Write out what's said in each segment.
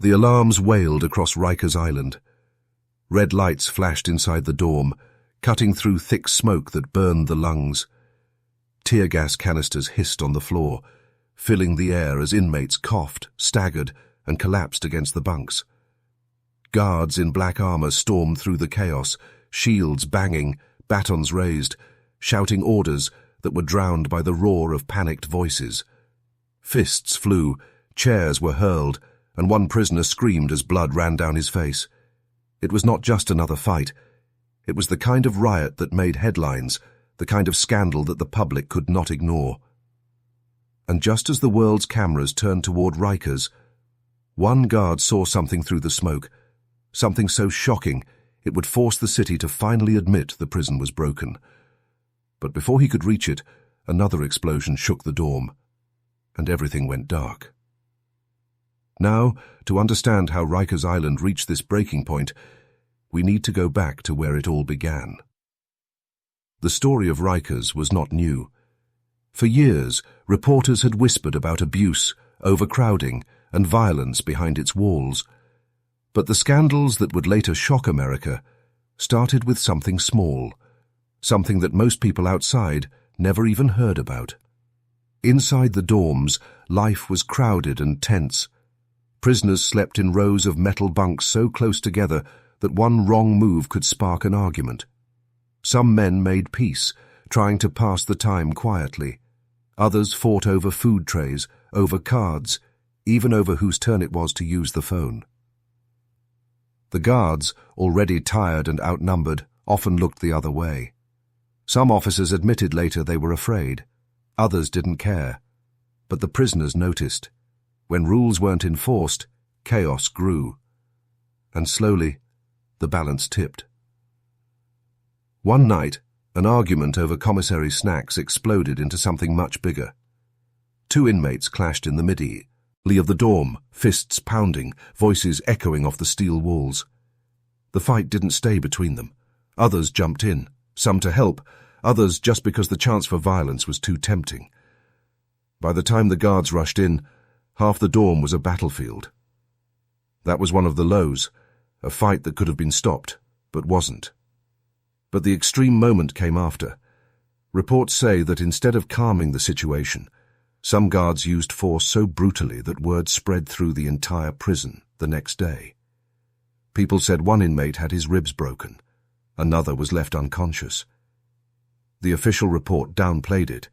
The alarms wailed across Rikers Island. Red lights flashed inside the dorm, cutting through thick smoke that burned the lungs. Tear gas canisters hissed on the floor, filling the air as inmates coughed, staggered, and collapsed against the bunks. Guards in black armor stormed through the chaos, shields banging, batons raised, shouting orders that were drowned by the roar of panicked voices. Fists flew, chairs were hurled, and one prisoner screamed as blood ran down his face. It was not just another fight. It was the kind of riot that made headlines, the kind of scandal that the public could not ignore. And just as the world's cameras turned toward Rikers, one guard saw something through the smoke, something so shocking it would force the city to finally admit the prison was broken. But before he could reach it, another explosion shook the dorm, and everything went dark. Now, to understand how Rikers Island reached this breaking point, we need to go back to where it all began. The story of Rikers was not new. For years, reporters had whispered about abuse, overcrowding, and violence behind its walls. But the scandals that would later shock America started with something small, something that most people outside never even heard about. Inside the dorms, life was crowded and tense. Prisoners slept in rows of metal bunks so close together that one wrong move could spark an argument. Some men made peace, trying to pass the time quietly. Others fought over food trays, over cards, even over whose turn it was to use the phone. The guards, already tired and outnumbered, often looked the other way. Some officers admitted later they were afraid. Others didn't care. But the prisoners noticed. When rules weren't enforced, chaos grew. And slowly, the balance tipped. One night, an argument over commissary snacks exploded into something much bigger. Two inmates clashed in the middle of the dorm, fists pounding, voices echoing off the steel walls. The fight didn't stay between them. Others jumped in, some to help, others just because the chance for violence was too tempting. By the time the guards rushed in, half the dorm was a battlefield. That was one of the lows, a fight that could have been stopped, but wasn't. But the extreme moment came after. Reports say that instead of calming the situation, some guards used force so brutally that word spread through the entire prison the next day. People said one inmate had his ribs broken, another was left unconscious. The official report downplayed it,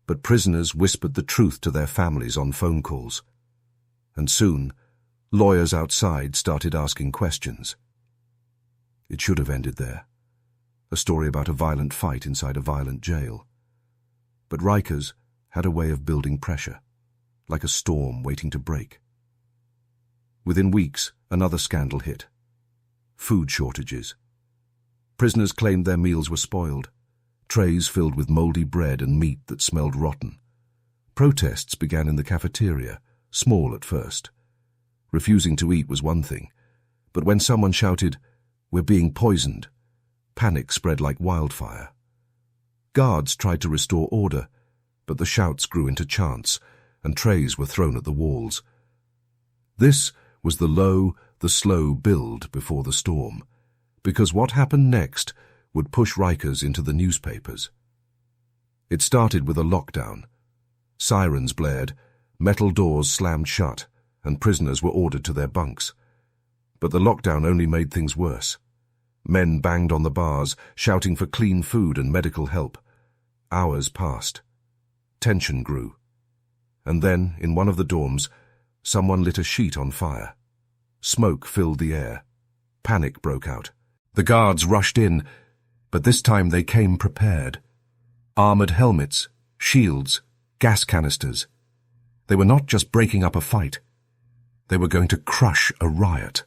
but prisoners whispered the truth to their families on phone calls. And soon, lawyers outside started asking questions. It should have ended there. A story about a violent fight inside a violent jail. But Rikers had a way of building pressure, like a storm waiting to break. Within weeks, another scandal hit. Food shortages. Prisoners claimed their meals were spoiled, trays filled with moldy bread and meat that smelled rotten. Protests began in the cafeteria, small at first. Refusing to eat was one thing, but when someone shouted, "We're being poisoned," panic spread like wildfire. Guards tried to restore order, but the shouts grew into chants, and trays were thrown at the walls. This was the slow build before the storm, because what happened next would push Rikers into the newspapers. It started with a lockdown. Sirens blared, metal doors slammed shut, and prisoners were ordered to their bunks. But the lockdown only made things worse. Men banged on the bars, shouting for clean food and medical help. Hours passed. Tension grew. And then, in one of the dorms, someone lit a sheet on fire. Smoke filled the air. Panic broke out. The guards rushed in, but this time they came prepared. Armored helmets, shields, gas canisters. They were not just breaking up a fight. They were going to crush a riot.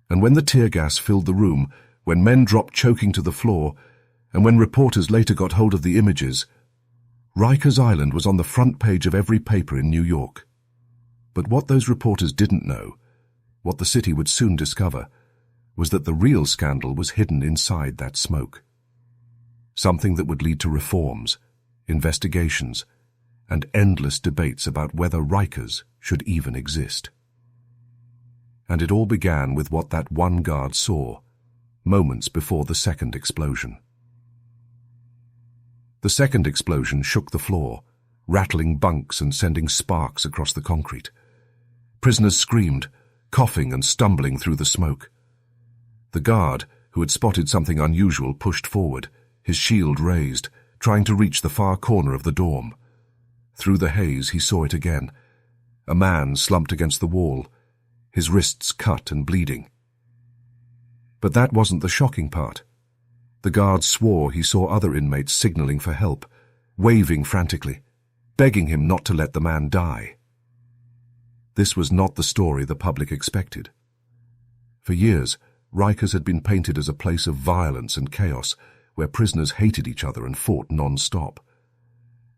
And when the tear gas filled the room, when men dropped choking to the floor, and when reporters later got hold of the images, Rikers Island was on the front page of every paper in New York. But what those reporters didn't know, what the city would soon discover, was that the real scandal was hidden inside that smoke. Something that would lead to reforms, investigations, and endless debates about whether Rikers should even exist. And it all began with what that one guard saw, moments before the second explosion. The second explosion shook the floor, rattling bunks and sending sparks across the concrete. Prisoners screamed, coughing and stumbling through the smoke. The guard, who had spotted something unusual, pushed forward, his shield raised, trying to reach the far corner of the dorm. Through the haze he saw it again. A man slumped against the wall, his wrists cut and bleeding. But that wasn't the shocking part. The guard swore he saw other inmates signaling for help, waving frantically, begging him not to let the man die. This was not the story the public expected. For years, Rikers had been painted as a place of violence and chaos, where prisoners hated each other and fought non-stop.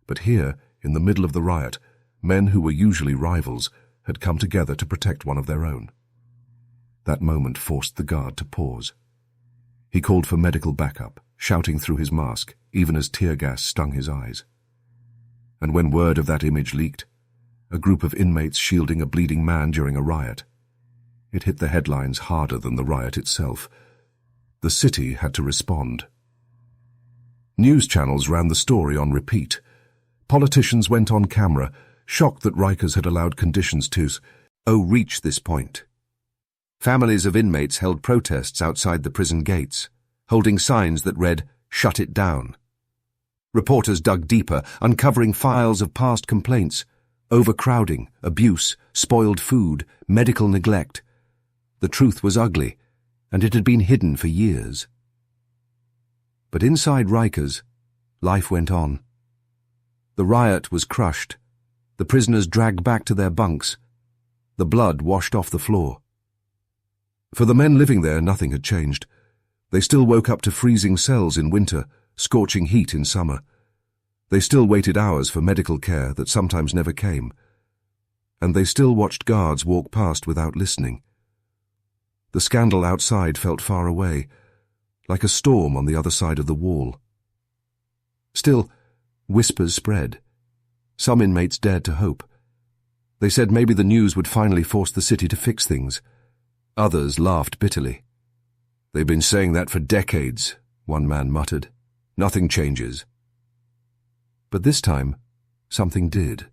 But here, in the middle of the riot, men who were usually rivals had come together to protect one of their own. That moment forced the guard to pause. He called for medical backup, shouting through his mask, even as tear gas stung his eyes. And when word of that image leaked, a group of inmates shielding a bleeding man during a riot, it hit the headlines harder than the riot itself. The city had to respond. News channels ran the story on repeat. Politicians went on camera, shocked that Rikers had allowed conditions to reach this point. Families of inmates held protests outside the prison gates, holding signs that read, "Shut it down." Reporters dug deeper, uncovering files of past complaints, overcrowding, abuse, spoiled food, medical neglect. The truth was ugly, and it had been hidden for years. But inside Rikers, life went on. The riot was crushed, the prisoners dragged back to their bunks, the blood washed off the floor. For the men living there, nothing had changed. They still woke up to freezing cells in winter, scorching heat in summer. They still waited hours for medical care that sometimes never came. And they still watched guards walk past without listening. The scandal outside felt far away, like a storm on the other side of the wall. Still, whispers spread. Some inmates dared to hope. They said maybe the news would finally force the city to fix things. Others laughed bitterly. "They've been saying that for decades," one man muttered. "Nothing changes." But this time, something did.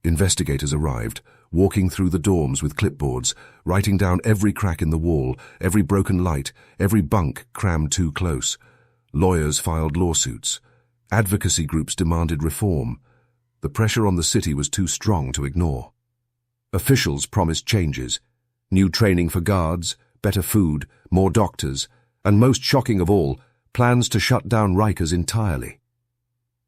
Investigators arrived, walking through the dorms with clipboards, writing down every crack in the wall, every broken light, every bunk crammed too close. Lawyers filed lawsuits. Advocacy groups demanded reform. The pressure on the city was too strong to ignore. Officials promised changes: new training for guards, better food, more doctors, and most shocking of all, plans to shut down Rikers entirely.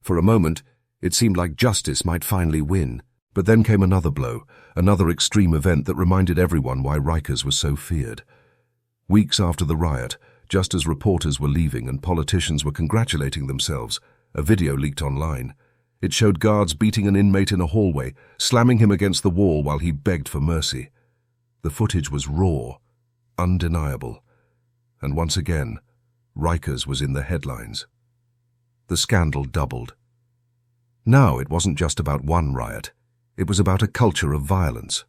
For a moment, it seemed like justice might finally win, but then came another blow, another extreme event that reminded everyone why Rikers was so feared. Weeks after the riot, just as reporters were leaving and politicians were congratulating themselves, a video leaked online. It showed guards beating an inmate in a hallway, slamming him against the wall while he begged for mercy. The footage was raw, undeniable, and once again, Rikers was in the headlines. The scandal doubled. Now it wasn't just about one riot. It was about a culture of violence.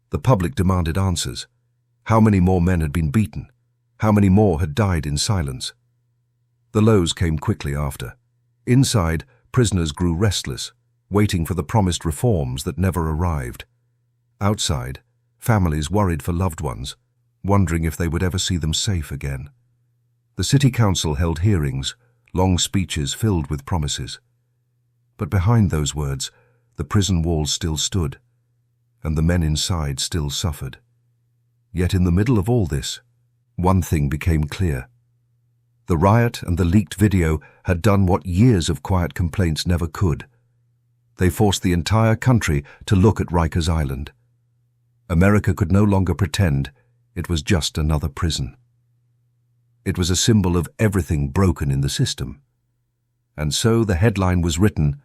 The public demanded answers. How many more men had been beaten? How many more had died in silence? The lows came quickly after. Inside, prisoners grew restless, waiting for the promised reforms that never arrived. Outside, families worried for loved ones, wondering if they would ever see them safe again. The city council held hearings, long speeches filled with promises. But behind those words, the prison walls still stood, and the men inside still suffered. Yet in the middle of all this, one thing became clear. The riot and the leaked video had done what years of quiet complaints never could. They forced the entire country to look at Rikers Island. America could no longer pretend it was just another prison. It was a symbol of everything broken in the system. And so the headline was written,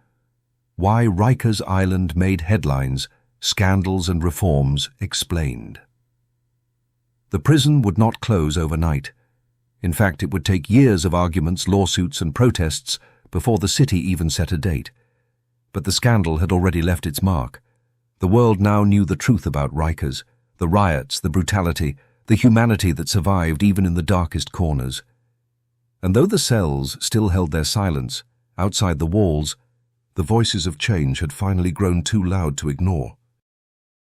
"Why Rikers Island Made Headlines, Scandals and Reforms Explained." The prison would not close overnight. In fact, it would take years of arguments, lawsuits and protests before the city even set a date. But the scandal had already left its mark. The world now knew the truth about Rikers, The riots, the brutality, the humanity that survived even in the darkest corners. And though the cells still held their silence, outside the walls, the voices of change had finally grown too loud to ignore.